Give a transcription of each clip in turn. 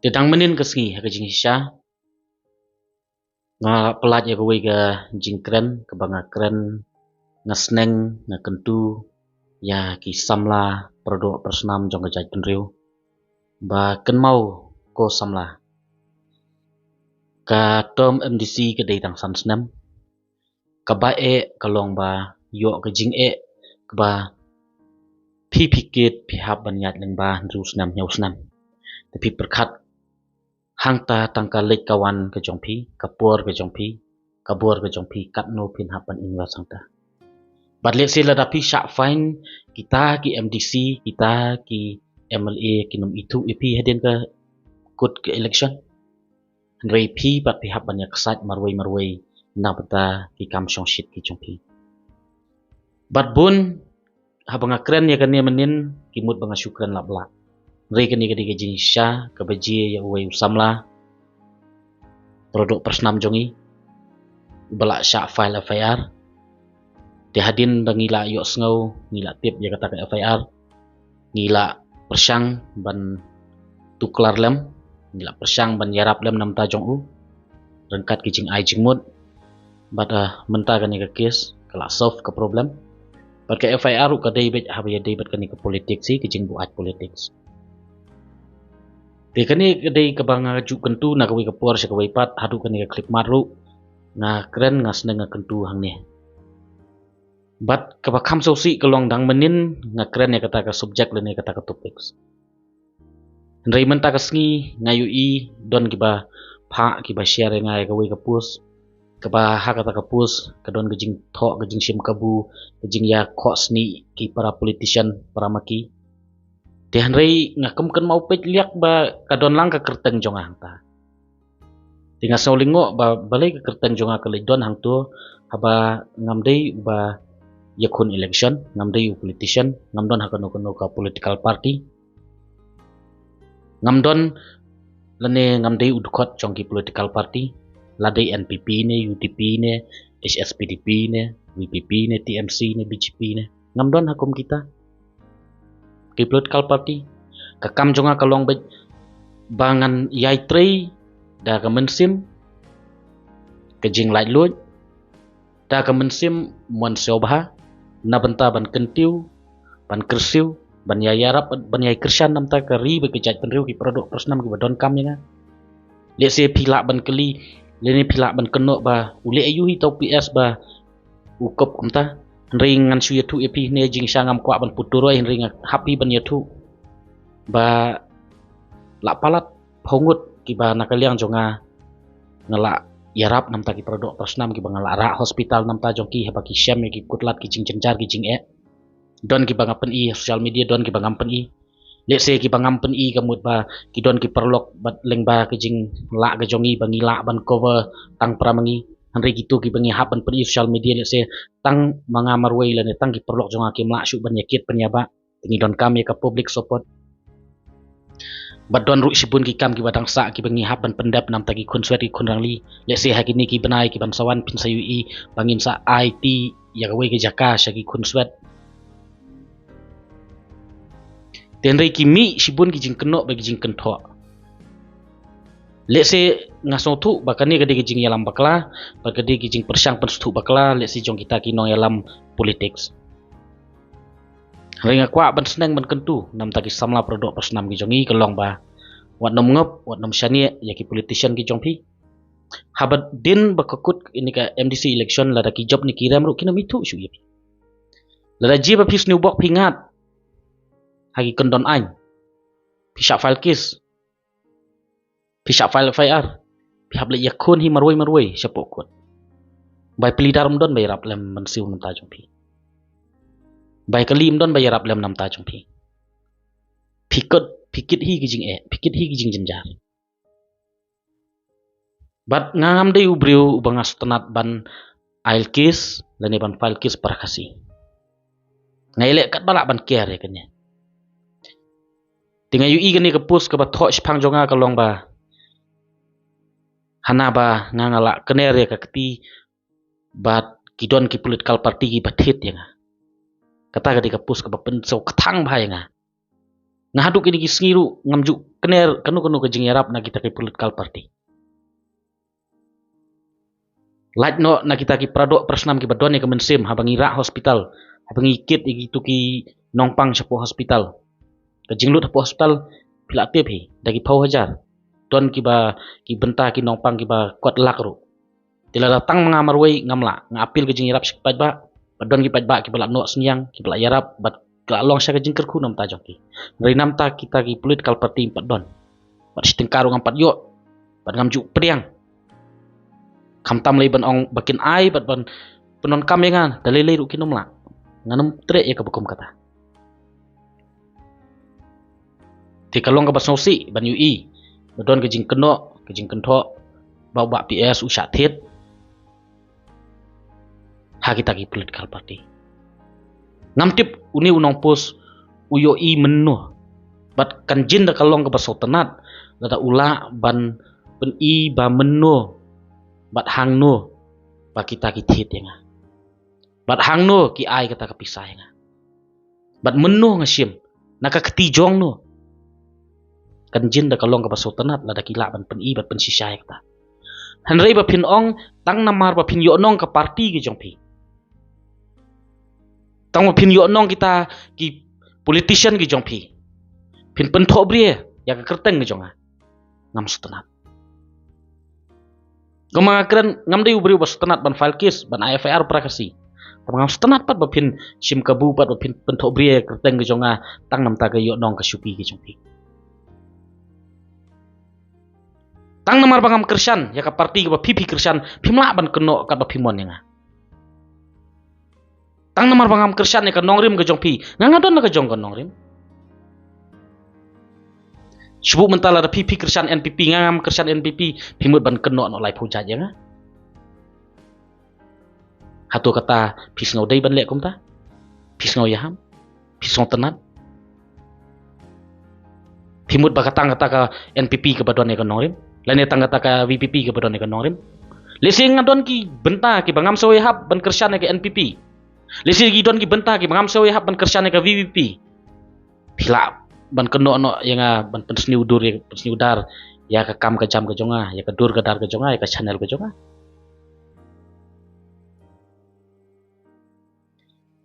Dedang menin kesengi ke jing sya nga pelat ya kuwi ke jing kren ke banga kren nga sneng nga kentu ya ki samla produk persnam jong ke jai penriu ba ken mau ko samla ka tom MDC ke dei tang sam snam ka ba e kalong ba yo ke jing e ke ba pi pikit pi hab ban yat leng ba ndru snam nyau snam tapi perkat hangta tangka lek kawan ke jongpi kapur ke jongpi kabur ke jongpi kat no pin hapan inwa sangta bat lek sila tapi syak fine kita ki MDC kita ki MLA kinum itu ipi hadin ke kut ke election rei pi bat pi hapan ya kesat marwai na beta ki kam shong shit ki jongpi bat bun habanga kren ya kania menin kimut banga syukran labla rei kani kadi ke jinsha ke beji ya uwai usamla produk persnam jongi balak syak file FIR dihadin ngila yok sengau ngila tip ya kata ke FIR ngila persyang ban tuklar lem ngila persyang ban yarap lem nam ta jong u rengkat ki jing ai jingmut bat menta kani ke kes kala solve ke problem bat ke FIR u ka dei bet habaya dei bat kani ke politik si ki jing buat politik kani kedai kebanga ju kentu na kawi kapur sya kawi pat hadu kani ke klik maru nga keren nga seneng nga kentu hang ni bat kabakam sosi kelong dang menin nga keren ya kata ke subjek le ni kata ke topics ndai menta ke sengi ngayu i don kiba pha kiba share ngai kawi kapus kaba ha kata kapus kadon gejing tho gejing sim kabu gejing ya khos ni ki para politician para maki Tihan rei ngakem kan mau pej liak ba kadon lang ka kerteng jonga hangta. Tinga saulingo ba balai ka kerteng jonga ka lidon hang tu haba ngamdei ba yakun election ngamdei politician ngamdon hakano kono ka political party ngamdon lane ngamdei udkot jongki political party ladai NPP ne UDP ne HSPDP ne WPP ne TMC ne BJP ne ngamdon hakum kita ki political party kakam jonga kalong bangan yai trei da ka mensim ke jing lai lut da ka mensim mon sobha na benta ban kentiu ban kersiu ban yai yarap ban yai kersan nam ta ka ri be ke jat penriu ki produk persnam ki badon kam ya le se phila ban keli le ni phila ban keno ba ule ayu hi tau PS ba ukop kumta ring ngan su yatu epi ne jing sangam kwa ban puturo ring happy ban yatu ba la palat phongut ki ba nakaliang jonga ngala yarap nam ta ki produk persnam ki bangala ra hospital nam ta jongki haba ki syam ki kutlat ki jing jenjar ki jing don ki banga pen i social media don ki bangam pen i let's say ki bangam pen i kamut ba ki don ki perlok bat leng ba ki jing la ga jongi bangila ban cover tang pramangi Henry gitu ki bengi hapan pen social media let's say tang mga marway lan tang ki perlok jonga ki mla syu banyakit penyaba tingi don kami ka public support badon ru sibun ki kam ki badang sa ki bengi hapan pendap nam tagi kun swet ki kun rangli let's say hakini ki benai ki bansawan pin sayu i bangin sa IT ya gawe ki jaka sya ki kun swet tenri ki mi sibun ki jing keno bagi jing kentho let's say ngasong tu bakani gede kijing yalam bakla bagede kijing persyang penstu bakla let's say jong kita kinong yalam politics ringa kwa ban seneng ban kentu nam taki samla produk persnam ki jongi kelong ba wat nom ngop wat nom syani ya ki politician ki jongpi habat din bakakut ini ka MDC election lada ki job ni kiram ru kinam itu syu yapi lada ji ba pis new bok pingat hagi kendon ain pisha file case pisha file FIR pihak le yakun hi marwai syapokut bai pelidarum don bai rap lem mensiu nam ta jongpi bai kalim don bai rap lem nam ta jongpi pikit hi kijing jenjar bat ngam dei ubriu bangas tenat ban ail case lani ban file case parakasi ngaile kat balak ban care kenya tinga ui gani ke pus ke batho spang jonga kalong ba hana ba ngangala kenere ka keti bat kidon ki political party ki bathit ya kata gadi ka pus ka bapen so kathang bhai nga ngahaduk ini kisngiru ngamju kener kanu ke jingyarap na kita ke political party. Lait no na kita ki pradok persnam ki badone ke mensim habang ira hospital habang ikit itu ki nongpang sapo hospital ke jinglut sapo hospital pila tip hi dagi pau hajar don ki ba ki benta ki nongpang ki ba kuat lakru tila datang mengamar wei ngamla ngapil ke jingyarap sik pajba badon ki pajba ki bala no senyang ki bala yarap bat long sya ke jingker ku nam ta joki dari nam ta kita ki political party padon bat sitengkaru ngam pat yo bat ngamju priang kamtam lay ban ong bakin ai bat ban penon kamengan dalilay ru kinom la nganum tre ya kabukum kata ti kalong ka basnosi ban ui badon ke jing keno ke jing kentho bau ba PS usha thet ha kita ki political party ngamtip uni unong pos uyo i menno bat kanjin da kalong ka basotanat da ula ban pen i ba menno bat hang no ba kita ki thit nga bat hang no ki ai kata kapisah nga bat menno ngasim naka ketijong no kan jin da kalong ka basotanat la da kila ban pen i bat pen sisai kata hanrei ba pin ong tang namar ba pin yo nong ka party ki jongpi tang ba pin yo nong kita ki politician ki jongpi pin pen tho brie ya ka kerteng ki jonga ngam sutanat Gama keren ngamdai ubri bas tenat ban file case ban IFR prakasi. Ngam tenat pat bapin sim kabu pat bapin pentok brie kerteng gejonga tang nam ta yo nong ka syupi ke jongpi. Tang namar bangam kersan ya ka parti ka pipi kersan pimla ban keno ka bapimon nga. Tang namar bangam kersan ya ka nongrim ke jongpi. Ngangadon na ka jong ka nongrim. Sebut mentala ada pipi kersan NPP ngam kersan NPP pimut ban keno no lai puja je nga. Hatu kata pisngau dai ban lek kum ta. Pisngau yaham. Pisngau tenat. Pimut bakatang kata ka NPP ke badon ka nongrim. Lain tang kata ka VPP ke badon ka nongrim. Lesing ngadon ki benta ki bangam sawe hab ban kersan ke NPP. Lesing ki don ki benta ki bangam sawe hab ban kersan ke VPP. Pila ban keno no yang ban pensni udur ya pensni udar ya ka kam ka jam ka jonga ya ka dur ka dar ka jonga ya ka channel ka jonga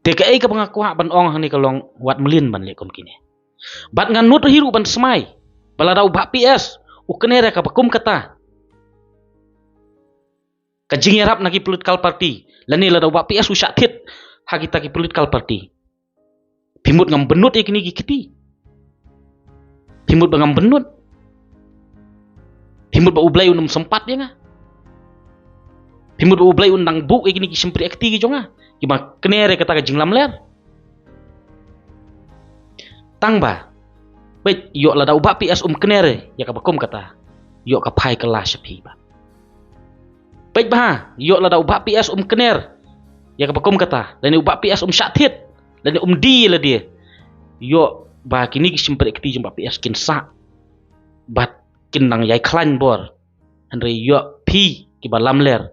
TKI ka pengakuan ban ong hani kalong wat melin ban lekom kini bat ngan nut hiru ban semai bala dau ba PS ukene ka bakum kata ka jingyarap nagi political party lani la dau ba PS usha thit ha kita ki political party pimut ngam benut ikini ki kiti Himut bangam benut. Himut ba ublay unum sempat ya nga. Himut ba ublay unang buk ikini ki sempri akti ki jonga. Kima kenere kata ka jinglam ler. Tang ba. Wait, yo la da uba PS kenere ya ka bakum kata. Yo ka pai kelas sepi ba. Wait ba, yo la da uba PS kener ya ka bakum kata. Dan uba PS syathit. Dan di la dia. Yo ba kini kisim perekti jumpa PS kin sa bat kin nang yai klan bor henry yo pi ki balam ler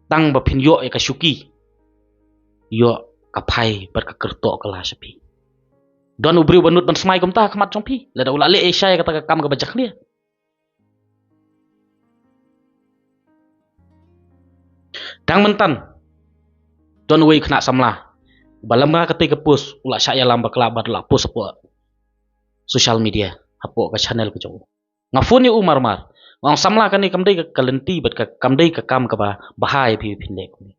tang ba pin yo ka syuki yo ka pai bar ka kerto kala sapi don ubri banut ban semai kum ta kamat jompi la da ulale esya kata ka kam ka bajak lia dang mentan don wei kena samla balam ka ketika pus ula saya lamba kelabat la pus apa social media hapo ka channel ko jong ngafuni umar mar wang samla kani kamdai ka kalenti bat ka kamdai ka kam ka ba bahai phi phinde ko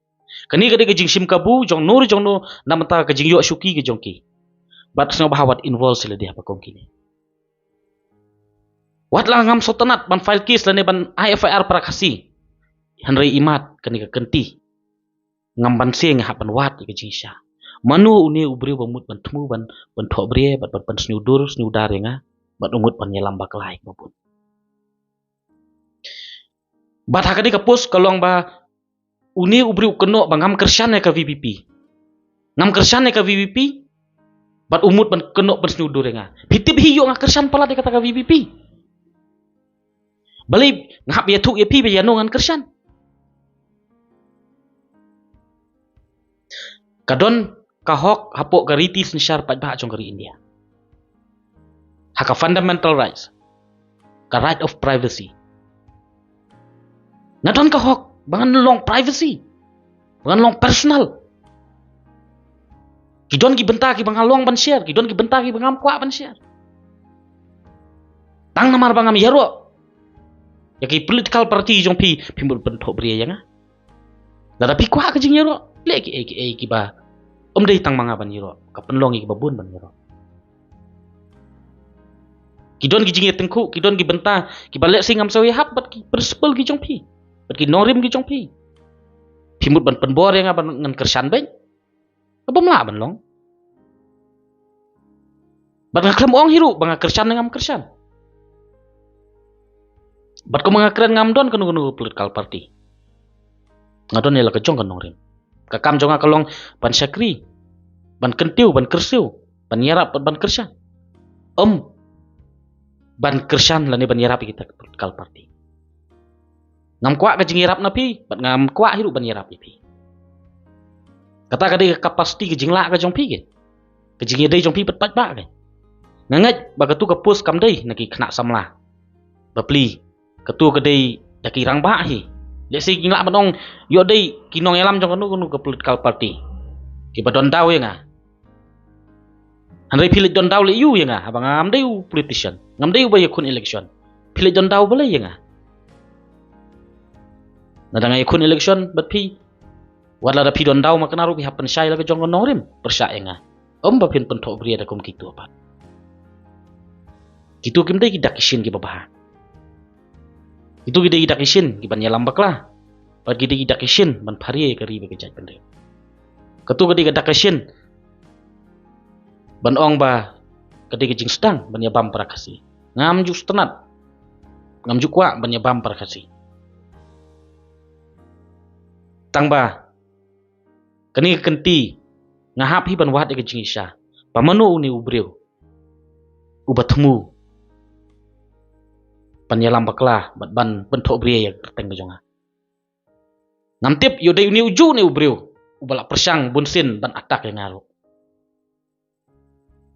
kani ka jing sim kabu jong no namata ka jing yo syuki ke jongki bat sno bahawat involve sila dia pa kong kini wat la ngam sotanat ban file case lane ban IFR prakasi henry imat kani ka kenti ngam ban sing ha ban wat ke jing sya manu uni ubri bamut ban temu ban thok brie bat ban sniudur sniudar nga bat umut ban nyelam baklai mapun bat hakadi kapus kalong ba uni ubri keno bangam kersan ka VPP ngam kersan ka VPP bat umut ban keno ban sniudur nga pitip hiyo nga kersan pala de kata ka VPP bali ngap ya thuk ya pi be yanongan kersan kadon kahok hapok karitis nsyar pat bah jong kari India hak fundamental rights, ka right of privacy. Ngadon ka hok bangan long privacy, bangan long personal. Kidon ki benta ki bangan long ban share, kidon ki benta ki bangam kwa ban share. Tang namar bangam yaro. Ya ki political party jong pi mul ban thok bria yang. Dada pi kwa ka jing yaro. Le ki ba dei tang manga ban yaro, ka penlong ki babun ban yaro. Kidon ki jing tengku, kidon ki benta ki balek singam sawi hap bat ki principle ki jong pi. Bat ki norim ki jong pi. Pimut ban penbor yang ban ngan kersan ben. Apa mela ban long? Bat ngaklem ong hiru banga kersan ngam kersan. Bat ko mga keren ngam don kanu political party. Ngadon yala kejong kan norim. Kakam jonga kalong ban syakri, ban kentiu, ban kersiu, ban yarap, ban kersan. Ban kersan lani ban yarap kita political party. Ngam kwa ka jing yarap na pi, bat ngam kwa hiru ban yarap pi. Kata ka kapasti ka jing la ka jong pi ke. Ka jing dei jong pi bat ba ke. Ngangat bagatu ka pus kam dei naki kena samla. Bapli ketua kedai daki rang ba hi. Lek si ngila banong yo dei kinong yalam jong kanu ke political party. Ki badon daw ya nga. Andai pilih don daw le yu ya nga, abang ngam dei politician. Ngam dei ba yakun election. Pilih don daw boleh ya nga. Nadang yakun election bat pi wala da pi don daw makana ru pi hapan syai la ke jong norim persya ya nga. Ba pin pentok bria da kum kitu apa. Kitu kim dei ki dakisin ki babaha. Itu kita idak isin, kiban nyalam baklah. Pat kita idak isin, ban pari kari bekejat bende. Ketu kita idak isin, ban ong ba, ketika jing sedang, ban yabam prakasi. Ngam juk tenat, ngam juk kwa, ban yabam prakasi. Tang ba, kani kenti, ngahap hi ban wahat ika jing isya. Pamanu uni ubriu, ubatmu. Panyalam baklah ban bentuk bria ya kerteng ke jonga. Namtip yodai uni uju ni ubriu ubala persang bunsin ban atak yang ngaru.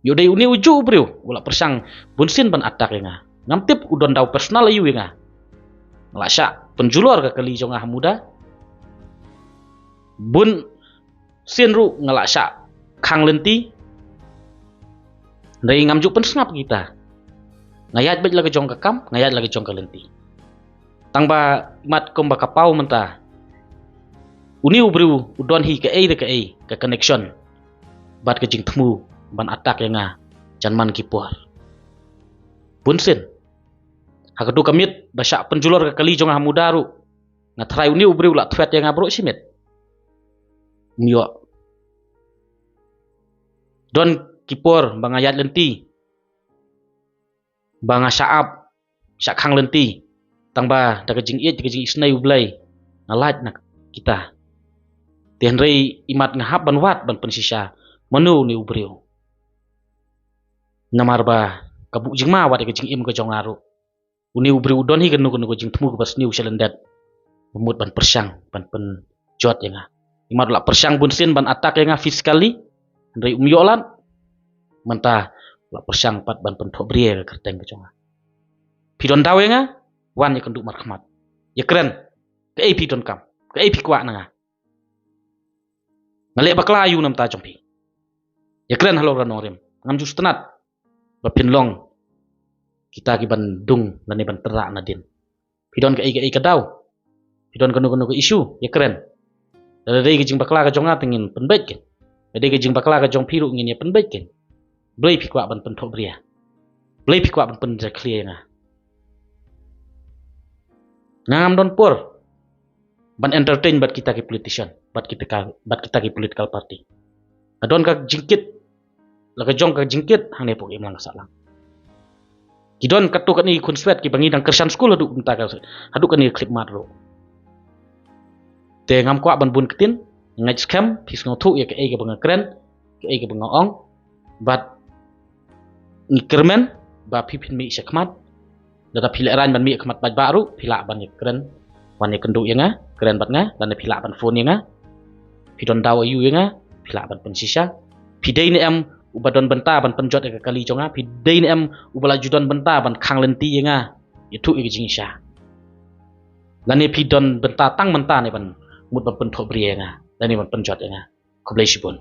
Yodai uni uju ubriu ubala persang bunsin ban atak yang ngaru. Namtip udon daw personal ayu yang ngaru. Ngelaksa penjulur ke kali jonga muda. Bun sin ru ngelaksa kang lenti. Dari ngamjuk pensengap kita. Ngayat bet lagi jong kakam, ngayat lagi jong kalenti. Tangba mat kom bakapau mentah. Uni ubriu udon hi ke ke connection. Bat ke jing temu ban atak yang nga janman kipuar. Bunsin. Hakadu kamit basyak penjulur ke kali jong mudaru. Ngatrai uni ubriu lak twet yang ngabro simit. Mio. Don kipur bangayat lenti. Banga syaab syakang lenti tangba da kejing isnai ublai ngalat nak kita tianrei imat ngahap ban wat ban pensisa menu ni ubriu namar ba kabuk jingma wat kejing im ke jongaru uni ubriu don hi kenu jing temu ke basniu selendat memut ban persang ban pen jot yang imat la persang bunsin ban atak yang fiskali rei umyolan mentah la persang pat ban pentok brie ke kerteng ke jonga. Pidon dawe nga wan ya kenduk marhamat. Ya keren. Ke ai pidon kam. Ke ai pikwa nga. Ngalek bakla ayu nam ta jompi. Ya keren halo ranorim. Ngam jus tenat. Bapin long kita ki bandung lani ban terak nadin. Pidon ke ai daw. Pidon kenu ke isu ya keren. Dari jing bakla ke jonga tengin penbait ke. Dari jing bakla ke jong piru ngin ya penbait ke. Blai pikwa ban pentok bria. Blai pikwa ban pen clear nga. Ngam don pur. Ban entertain bat kita ki politician, bat kita ki political party. Adon ka jingkit. Laga jong ka jingkit hang nepok imlang salang. Kidon katu kan ni kunswet ki bangi dang kersan school aduk entah ka. Aduk kan ni klip madro. Te ngam kwa ban bun ketin ngaj scam pis ngotu ya ke ai ke banga keren, ke ai ke banga ong. Bat ni kermen ba pipin mi syakmat dada pilek ran ban mi kmat baj baru pilak ban keren wan ye kenduk yang keren bat nga dan pilak ban phone yang pidon daw ayu yang pilak ban pensisa pidai ni am ubadon benta ban penjot ke kali jonga pi dein em ubala judon benta ban khang lenti nga itu jing sha lani pi don benta tang menta ne ban mut ban pen thobri nga lani ban penjot nga khoblai shibun